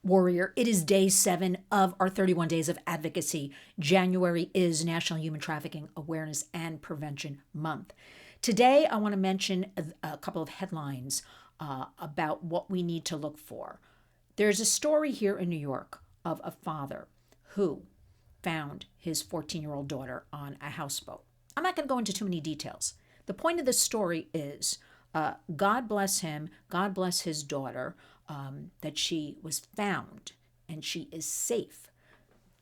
Warrior, it is day 7 of our 31 days of advocacy. January is National Human Trafficking Awareness and Prevention Month. Today, I want to mention a couple of headlines about what we need to look for. There's a story here in New York of a father who found his 14-year-old daughter on a houseboat. I'm not going to go into too many details. The point of the story is God bless him, God bless his daughter, that she was found and she is safe.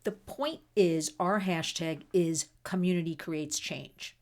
The point is, our hashtag is community creates change.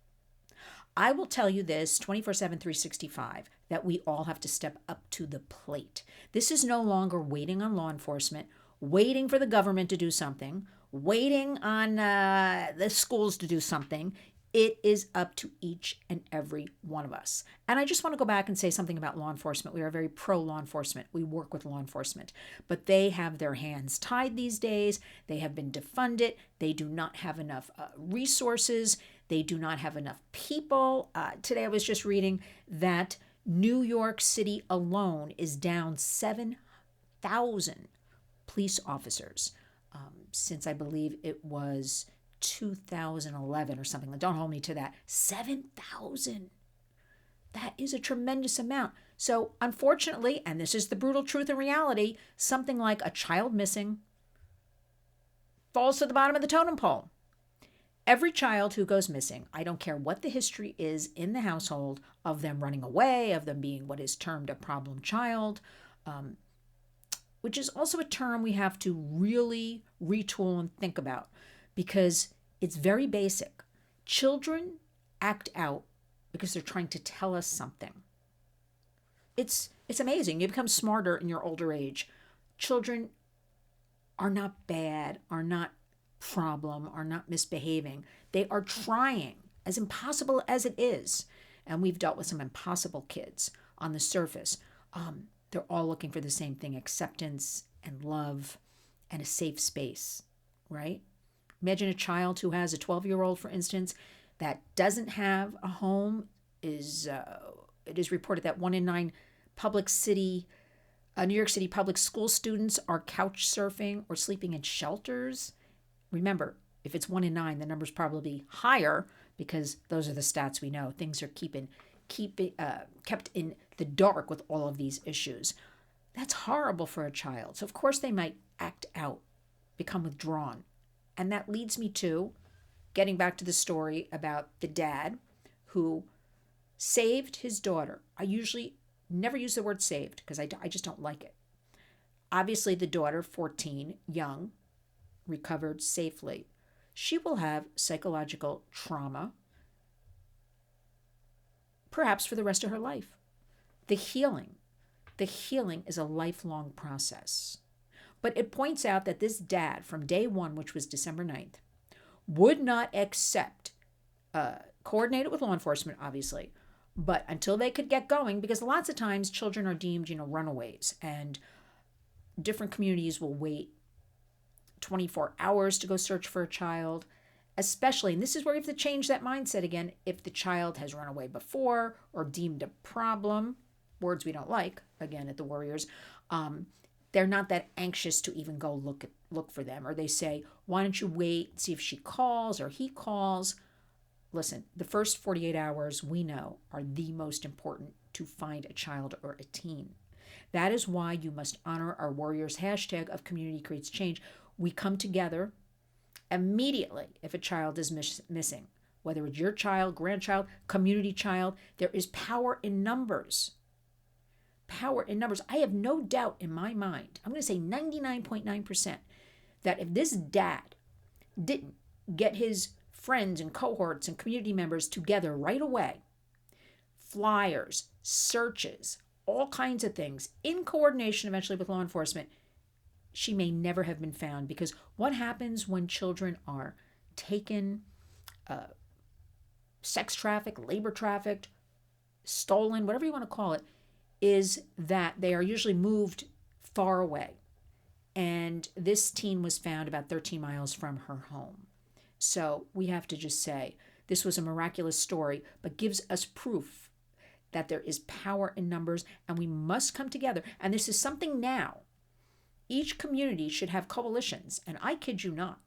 I will tell you this 24/7, 365, that we all have to step up to the plate. This is no longer waiting on law enforcement, waiting for the government to do something, waiting on the schools to do something. It is up to each and every one of us. And I just want to go back and say something about law enforcement. We are very pro-law enforcement. We work with law enforcement. But they have their hands tied these days. They have been defunded. They do not have enough resources. They do not have enough people. Today I was just reading that New York City alone is down 7,000 police officers since I believe it was 2011 or something. Don't hold me to that. 7,000. That is a tremendous amount. So unfortunately, and this is the brutal truth and reality, something like a child missing falls to the bottom of the totem pole. Every child who goes missing, I don't care what the history is in the household of them running away, of them being what is termed a problem child, which is also a term we have to really retool and think about, because it's very basic. Children act out because they're trying to tell us something. It's amazing. You become smarter in your older age. Children are not bad, are not problem, are not misbehaving. They are trying, as impossible as it is. And we've dealt with some impossible kids on the surface. They're all looking for the same thing: acceptance and love and a safe space, right? Imagine a child who has a 12-year-old, for instance, that doesn't have a home. It is reported that 1 in 9 New York City public school students are couch surfing or sleeping in shelters. Remember, if it's 1 in 9, the number's probably higher, because those are the stats we know. Things are kept in the dark with all of these issues. That's horrible for a child. So of course they might act out, become withdrawn. And that leads me to getting back to the story about the dad who saved his daughter. I usually never use the word saved because I just don't like it. Obviously, the daughter, 14, young, recovered safely. She will have psychological trauma, perhaps for the rest of her life. The healing is a lifelong process. But it points out that this dad, from day 1, which was December 9th, would not accept, coordinated with law enforcement, obviously, but until they could get going, because lots of times children are deemed, runaways, and different communities will wait 24 hours to go search for a child, especially, and this is where you have to change that mindset again, if the child has run away before or deemed a problem, words we don't like, again, at the Warriors, they're not that anxious to even go look for them. Or they say, why don't you wait and see if she calls or he calls? Listen, the first 48 hours we know are the most important to find a child or a teen. That is why you must honor our Warriors hashtag of community creates change. We come together immediately if a child is missing, whether it's your child, grandchild, community child. There is power in numbers. Power in numbers. I have no doubt in my mind, I'm going to say 99.9%, that if this dad didn't get his friends and cohorts and community members together right away, flyers, searches, all kinds of things, in coordination eventually with law enforcement, she may never have been found. Because what happens when children are taken, sex trafficked, labor trafficked, stolen, whatever you want to call it, is that they are usually moved far away. And this teen was found about 13 miles from her home. So we have to just say this was a miraculous story, but gives us proof that there is power in numbers, and we must come together. And this is something now, each community should have coalitions, and I kid you not,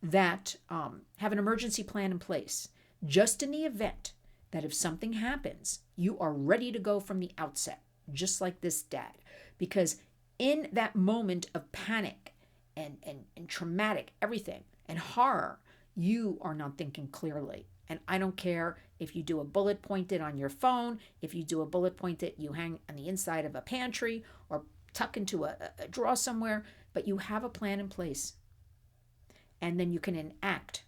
that have an emergency plan in place just in the event that if something happens, you are ready to go from the outset, just like this dad. Because in that moment of panic and traumatic everything and horror, you are not thinking clearly. And I don't care if you do a bullet pointed on your phone, if you do a bullet pointed you hang on the inside of a pantry or tuck into a drawer somewhere, but you have a plan in place. And then you can enact,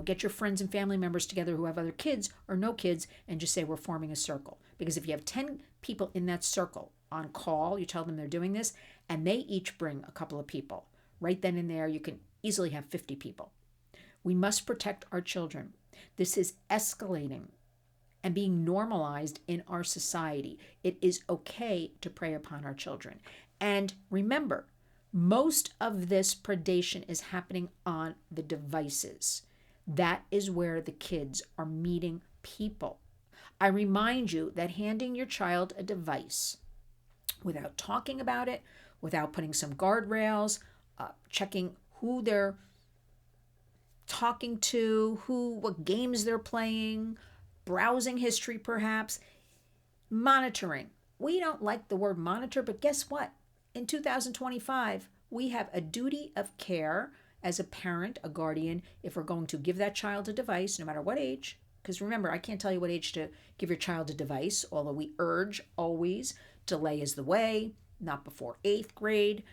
get your friends and family members together who have other kids or no kids and just say, we're forming a circle. Because if you have 10 people in that circle on call, you tell them they're doing this, and they each bring a couple of people. Right then and there, you can easily have 50 people. We must protect our children. This is escalating and being normalized in our society. It is okay to prey upon our children. And remember, most of this predation is happening on the devices. That is where the kids are meeting people. I remind you that handing your child a device without talking about it, without putting some guardrails, checking who they're talking to, what games they're playing, browsing history perhaps, monitoring. We don't like the word monitor, but guess what? In 2025, we have a duty of care as a parent, a guardian, if we're going to give that child a device, no matter what age. Because remember, I can't tell you what age to give your child a device, although we urge always, delay is the way, not before 8th grade,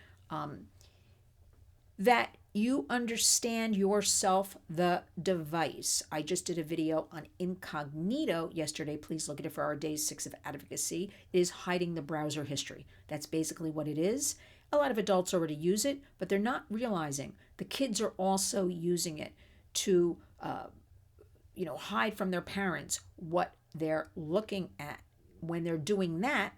that you understand yourself the device. I just did a video on incognito yesterday. Please look at it for our day 6 of advocacy. It is hiding the browser history. That's basically what it is. A lot of adults already use it, but they're not realizing the kids are also using it to hide from their parents what they're looking at. When they're doing that,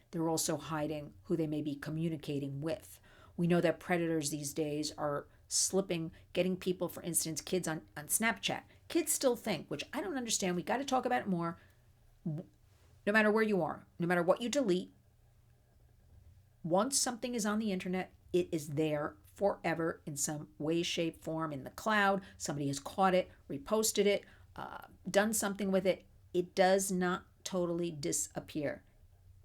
they're also hiding who they may be communicating with. We know that predators these days are slipping, getting people, for instance, kids on Snapchat. Kids still think, which I don't understand, we got to talk about it more, no matter where you are, no matter what you delete, once something is on the internet, it is there forever in some way, shape, form, in the cloud. Somebody has caught it, reposted it, done something with it. It does not totally disappear.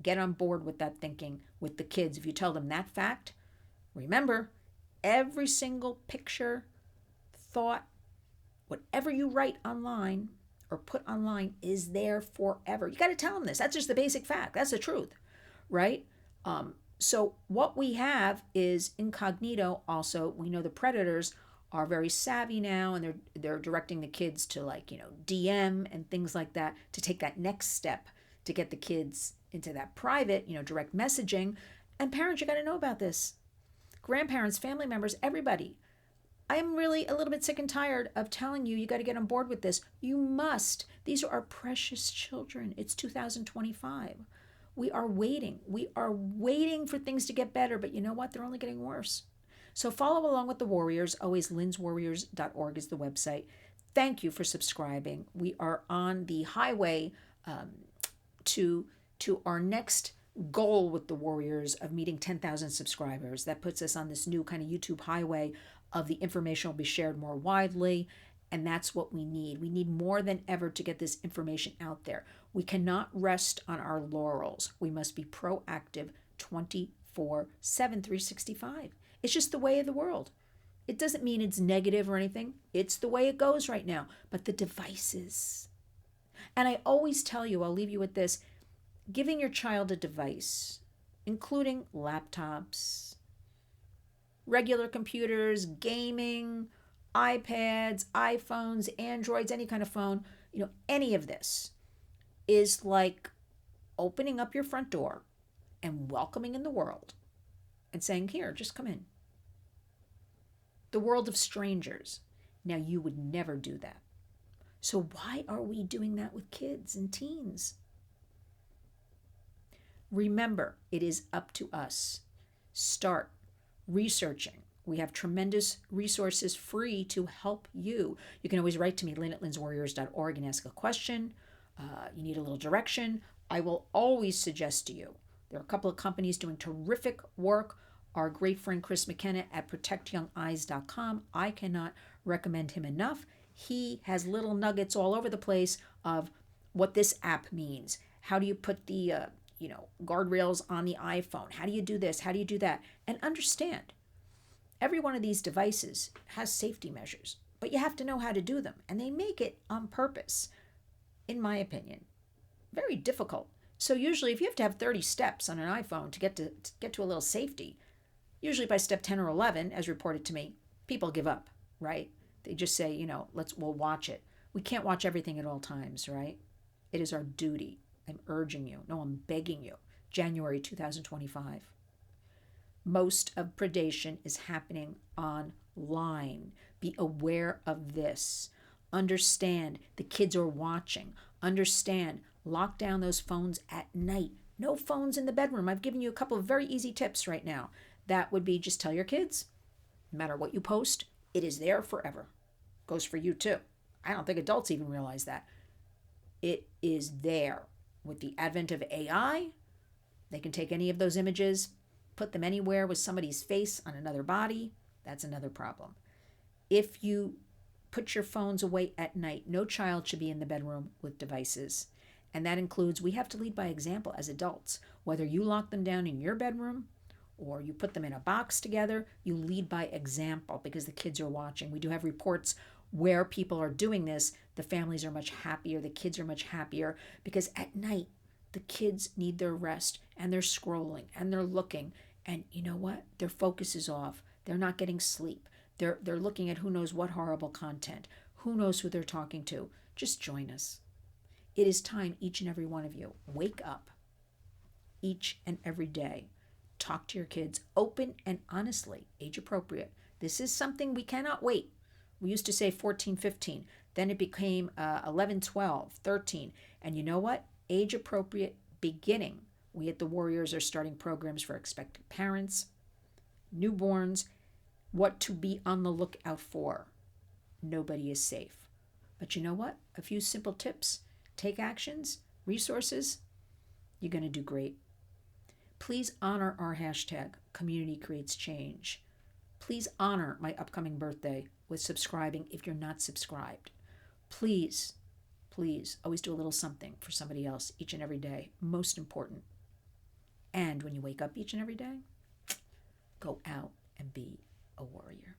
Get on board with that thinking with the kids. If you tell them that fact, remember, every single picture, thought, whatever you write online or put online is there forever. You got to tell them this. That's just the basic fact. That's the truth, right? So what we have is incognito. Also, we know the predators are very savvy now, and they're directing the kids to DM and things like that to take that next step to get the kids into that private, direct messaging. And parents, you got to know about this. Grandparents, family members, everybody. I am really a little bit sick and tired of telling you, you got to get on board with this. You must. These are our precious children. It's 2025. We are waiting. We are waiting for things to get better, but you know what? They're only getting worse. So follow along with the warriors. Always lynswarriors.org is the website. Thank you for subscribing. We are on the highway to our next goal with the warriors of meeting 10,000 subscribers. That puts us on this new kind of YouTube highway of the information will be shared more widely. And that's what we need. We need more than ever to get this information out there. We cannot rest on our laurels. We must be proactive 24/7, 365. It's just the way of the world. It doesn't mean it's negative or anything. It's the way it goes right now. But the devices. And I always tell you, I'll leave you with this, giving your child a device, including laptops, regular computers, gaming, iPads, iPhones, Androids, any kind of phone, any of this is like opening up your front door and welcoming in the world and saying, here, just come in. The world of strangers. Now, you would never do that. So why are we doing that with kids and teens? Remember, it is up to us. Start researching. We have tremendous resources free to help you. You can always write to me, Lynn at lynswarriors.org, and ask a question. You need a little direction. I will always suggest to you. There are a couple of companies doing terrific work. Our great friend Chris McKenna at protectyoungeyes.com. I cannot recommend him enough. He has little nuggets all over the place of what this app means. How do you put the guardrails on the iPhone? How do you do this? How do you do that? And understand, every one of these devices has safety measures, but you have to know how to do them. And they make it on purpose, in my opinion, very difficult. So usually if you have to have 30 steps on an iPhone to get to a little safety, usually by step 10 or 11, as reported to me, people give up, right? They just say, we'll watch it. We can't watch everything at all times, right? It is our duty. I'm urging you. No, I'm begging you. January 2025. Most of predation is happening online. Be aware of this. Understand the kids are watching. Understand, lock down those phones at night. No phones in the bedroom. I've given you a couple of very easy tips right now. That would be just tell your kids, no matter what you post, it is there forever. Goes for you too. I don't think adults even realize that. It is there. With the advent of AI, they can take any of those images, put them anywhere with somebody's face on another body. That's another problem. If you put your phones away at night, no child should be in the bedroom with devices. And that includes, we have to lead by example as adults. Whether you lock them down in your bedroom or you put them in a box together, you lead by example because the kids are watching. We do have reports where people are doing this. The families are much happier, the kids are much happier, because at night the kids need their rest and they're scrolling and they're looking, and you know what? Their focus is off. They're not getting sleep. They're looking at who knows what horrible content. Who knows who they're talking to? Just join us. It is time, each and every one of you, wake up each and every day. Talk to your kids open and honestly, age appropriate. This is something we cannot wait. We used to say 14, 15. Then it became 11, 12, 13. And you know what? Age appropriate beginning. We at the Warriors are starting programs for expectant parents, newborns, what to be on the lookout for. Nobody is safe. But you know what? A few simple tips. Take actions, resources. You're going to do great. Please honor our hashtag, Community Creates Change. Please honor my upcoming birthday with subscribing if you're not subscribed. Please, please, always do a little something for somebody else each and every day. Most important. And when you wake up each and every day, go out and be a warrior.